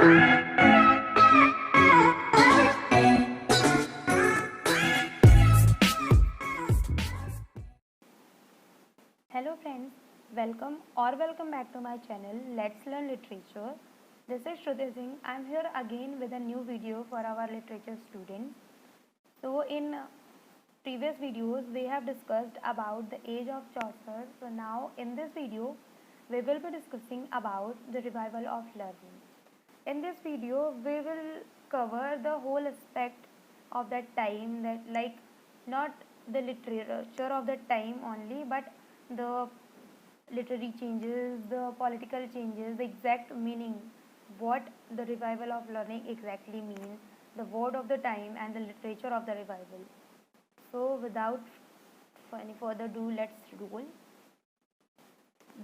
Hello friends, welcome back to my channel Let's Learn Literature. This is Shruti Singh. I am here again with a new video for our literature students. So in previous videos we have discussed about the age of Chaucer. So now in this video we will be discussing about the revival of learning. In this video we will cover the whole aspect of that time, that like not the literature of that time only, but the literary changes, the political changes, the exact meaning, what the revival of learning exactly means, the word of the time and the literature of the revival. So without any further ado, let's roll.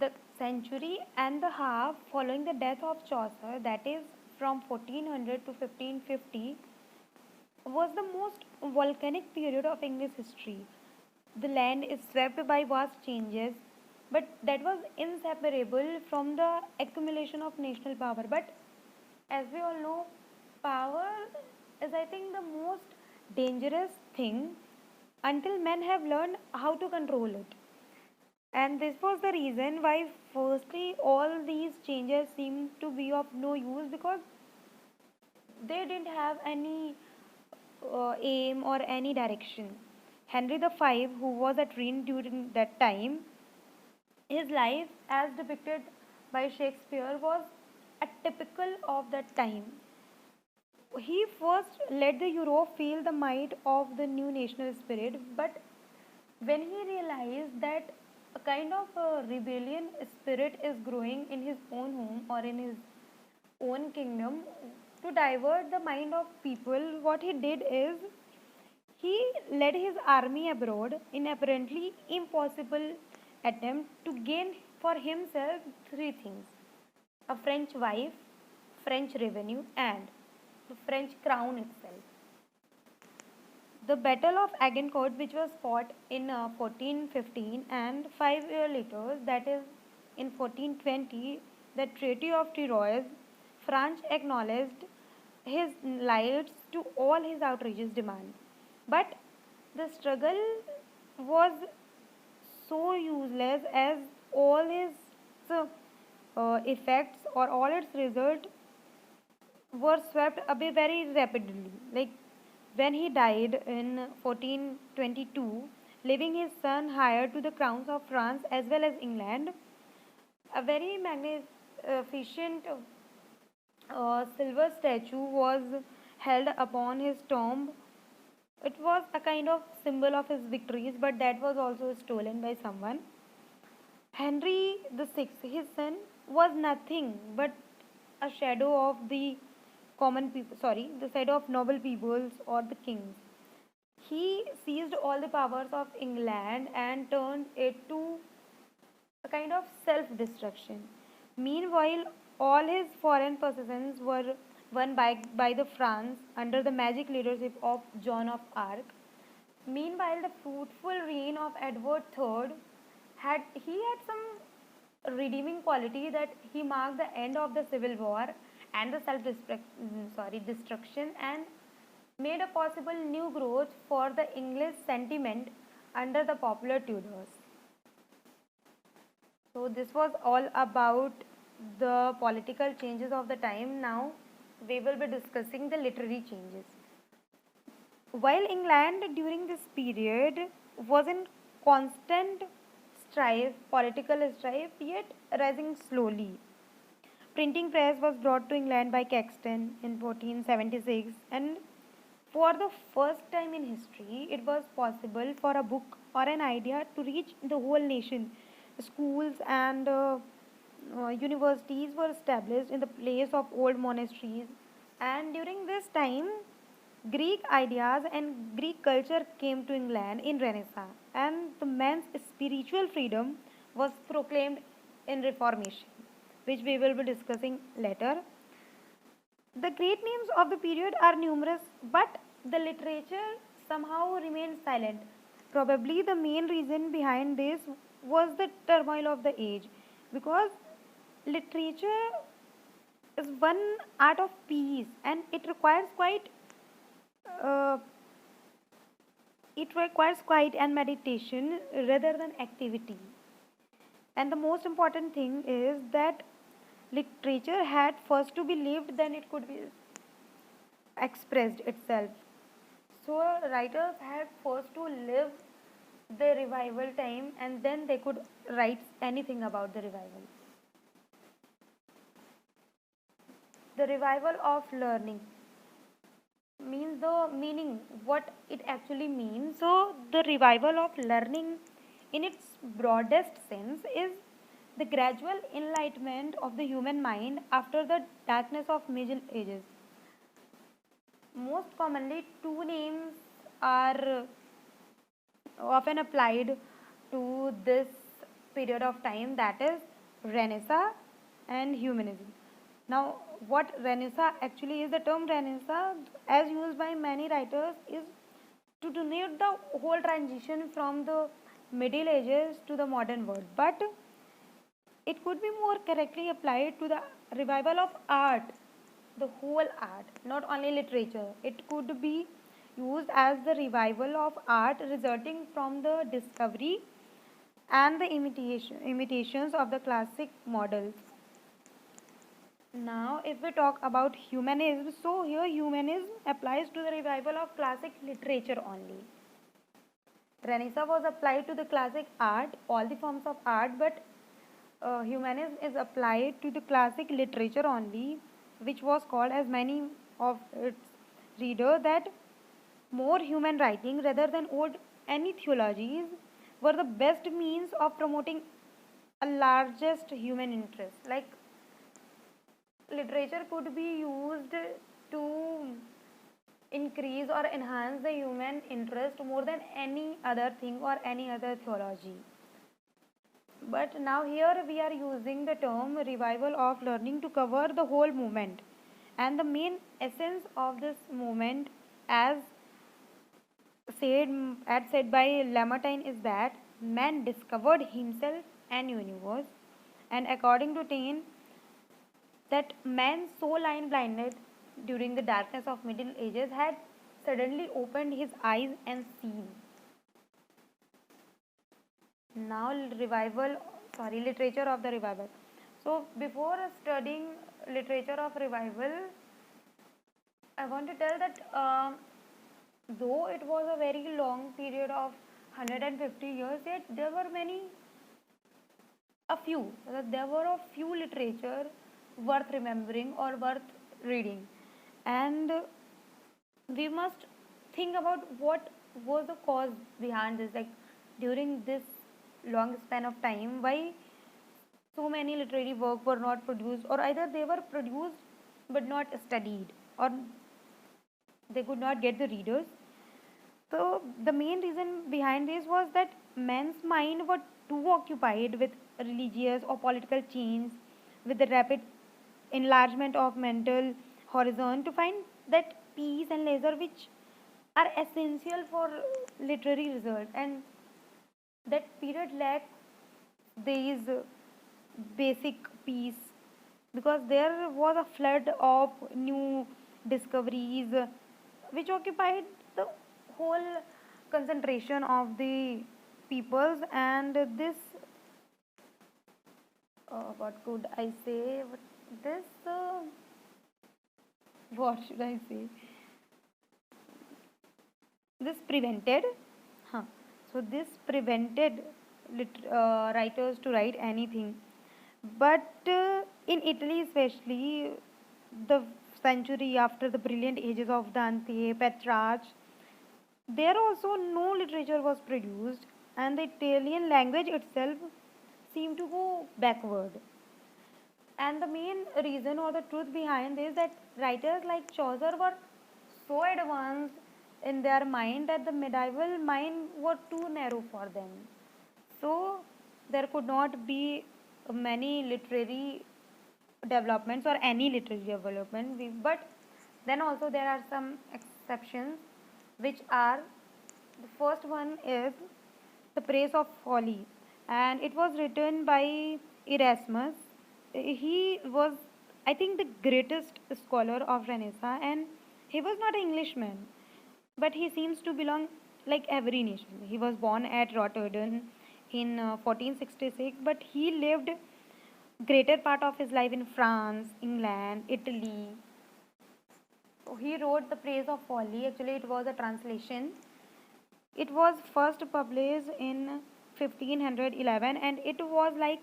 The century and a half following the death of Chaucer, that is from 1400 to 1550, was the most volcanic period of English history. The land is swept by vast changes, but that was inseparable from the accumulation of national power. But as we all know, power is, I think, the most dangerous thing until men have learned how to control it. And this was the reason why, firstly, all these changes seemed to be of no use because they didn't have any aim or any direction. Henry V, who was at reign during that time, his life, as depicted by Shakespeare, was a typical of that time. He first let the Europe feel the might of the new national spirit, but when he realized that a kind of a rebellion spirit is growing in his own home or in his own kingdom, to divert the mind of people, what he did is he led his army abroad in apparently impossible attempt to gain for himself three things: a French wife, French revenue, and the French crown itself. The Battle of Agincourt, which was fought in 1415, and 5 years later, that is in 1420, the Treaty of Troyes, France acknowledged his lights to all his outrageous demands. But the struggle was so useless as all his effects or all its results were swept away very rapidly. Like when he died in 1422, leaving his son heir to the crowns of France as well as England, a very magnificent silver statue was held upon his tomb. It was a kind of symbol of his victories, but that was also stolen by someone. Henry VI, his son, was nothing but a shadow of the common people, sorry, the shadow of noble peoples or the kings. He seized all the powers of England and turned it to a kind of self destruction. Meanwhile, all his foreign possessions were won by the France under the magic leadership of Joan of Arc. Meanwhile, the fruitful reign of Edward III had some redeeming quality, that he marked the end of the civil war and the destruction, and made a possible new growth for the English sentiment under the popular Tudors. So this was all about the political changes of the time. Now we will be discussing the literary changes. While England during this period was in constant political strife, yet rising slowly. Printing press was brought to England by Caxton in 1476, and for the first time in history, it was possible for a book or an idea to reach the whole nation. Schools and universities were established in the place of old monasteries, and during this time, Greek ideas and Greek culture came to England in Renaissance, and the man's spiritual freedom was proclaimed in Reformation, which we will be discussing later. The great names of the period are numerous, but the literature somehow remained silent. Probably the main reason behind this was the turmoil of the age, because literature is one art of peace, and uh, it requires quiet and meditation rather than activity. And the most important thing is that literature had first to be lived, then it could be expressed itself. So writers had first to live the revival time, and then they could write anything about the revival. The revival of learning means the meaning, what it actually means. So the revival of learning in its broadest sense is the gradual enlightenment of the human mind after the darkness of middle ages. Most commonly two names are often applied to this period of time, that is Renaissance and humanism. Now, what Renaissance actually is, the term Renaissance, as used by many writers, is to denote the whole transition from the Middle Ages to the modern world. But it could be more correctly applied to the revival of art, the whole art, not only literature. It could be used as the revival of art resulting from the discovery and the imitations of the classic models. Now, if we talk about humanism, so here humanism applies to the revival of classic literature only. Renaissance was applied to the classic art, all the forms of art, but humanism is applied to the classic literature only, which was called, as many of its readers, that more human writing rather than old any theologies were the best means of promoting a largest human interest. Like literature could be used to increase or enhance the human interest more than any other thing or any other theology. But now here we are using the term revival of learning to cover the whole movement. And the main essence of this movement, as said by Lamartine, is that man discovered himself and universe, and according to Taine, that man so line blinded during the darkness of Middle Ages had suddenly opened his eyes and seen. Now literature of the revival. So before studying literature of revival, I want to tell that though it was a very long period of 150 years, yet there were a few literature worth remembering or worth reading. And we must think about what was the cause behind this, like during this long span of time, why so many literary work were not produced, or either they were produced but not studied, or they could not get the readers. So the main reason behind this was that man's mind was too occupied with religious or political change, with the rapid enlargement of mental horizon, to find that peace and leisure which are essential for literary result. And that period lacked these basic peace, because there was a flood of new discoveries which occupied the whole concentration of the peoples. And this what could I say, this what should I say, this prevented huh. So this prevented writers to write anything. But in Italy especially, the century after the brilliant ages of Dante, Petrarch, there also no literature was produced, and the Italian language itself seemed to go backward. And the main reason or the truth behind this, that writers like Chaucer were so advanced in their mind that the medieval mind were too narrow for them. So there could not be many literary developments or any literary development. But then also there are some exceptions, which are, the first one is the Praise of Folly, and it was written by Erasmus. He was I think the greatest scholar of Renaissance, and he was not an Englishman, but he seems to belong like every nation. He was born at Rotterdam in 1466, but he lived greater part of his life in France, England, Italy. So he wrote the Praise of Folly. Actually, it was a translation. It was first published in 1511, and it was like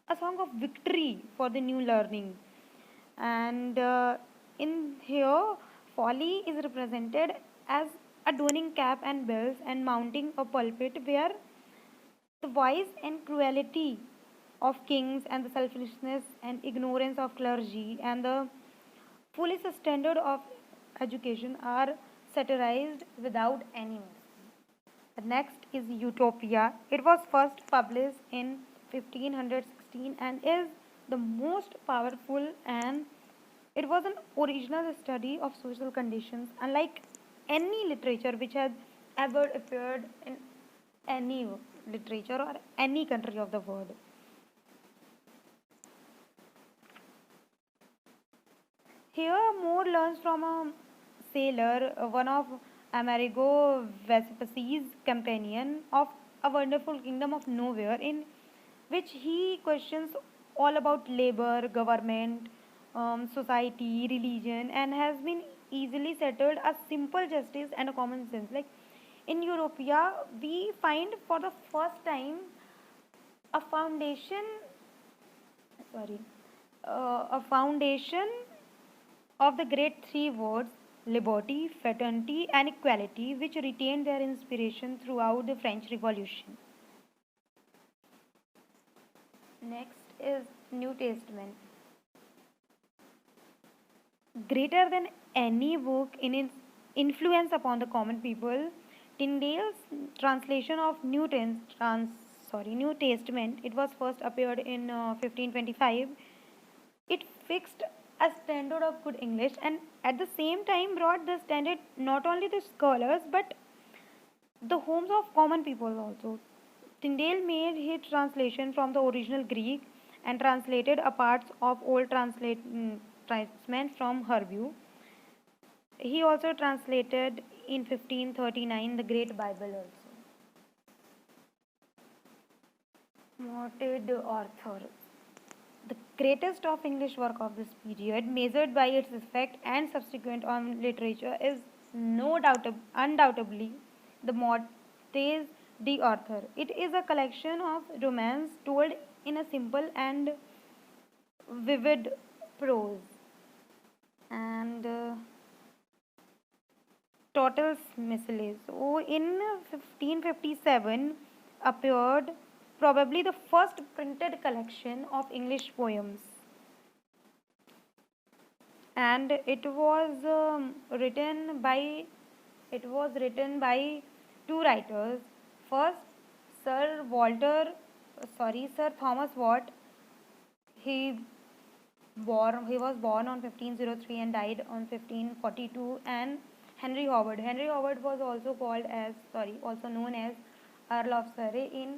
a song of victory for the new learning. And in here, folly is represented as adorning cap and bells and mounting a pulpit where the vice and cruelty of kings and the selfishness and ignorance of clergy and the foolish standard of education are satirized without any mercy. The next is Utopia. It was first published in 1516 and is the most powerful, and it was an original study of social conditions unlike any literature which has ever appeared in any literature or any country of the world. Here, Moore learns from a sailor, one of Amerigo Vespucci's companion of a wonderful kingdom of nowhere, in which he questions all about labor, government, society, religion, and has been easily settled a simple justice and a common sense. Like in Europea, we find for the first time a foundation, sorry, a foundation of the great three words liberty, fraternity, and equality, which retained their inspiration throughout the French Revolution. Next is New Testament. Greater than any book in its influence upon the common people, Tyndale's translation of New Testament, it was first appeared in 1525. It fixed a standard of good English and at the same time brought the standard not only to scholars but the homes of common people also. Tyndale made his translation from the original Greek and translated a parts of old Testament from Hebrew. He also translated in 1539 the Great Bible also. Noted author. The greatest of English work of this period, measured by its effect and subsequent on literature, is no doubt undoubtedly the Mortes de Arthur. It is a collection of romance told in a simple and vivid prose. And Total's Miscellanies. So in 1557 appeared probably the first printed collection of English poems, and it was written by two writers. First, Sir Walter, Sir Thomas Watt. He he was born on 1503 and died on 1542. And Henry Howard. Henry Howard was also known as Earl of Surrey.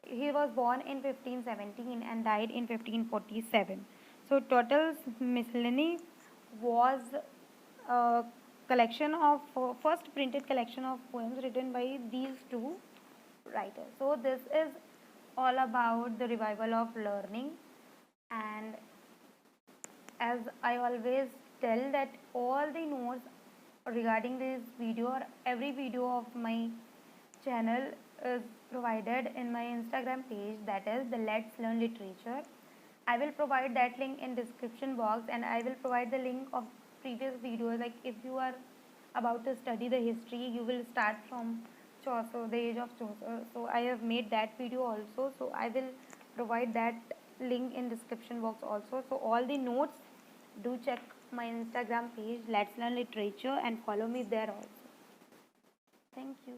He was born in 1517 and died in 1547. So Total's Miscellany was a collection of first printed collection of poems written by these two writers. So this is all about the revival of learning. And as I always tell that all the notes regarding this video or every video of my channel is provided in my Instagram page, that is the Let's Learn Literature. I will provide that link in description box, and I will provide the link of previous videos. Like if you are about to study the history, you will start from Chaucer, the age of Chaucer. So I have made that video also. So I will provide that link in description box also. So all the notes, do check my Instagram page Let's Learn Literature and follow me there also. Thank you.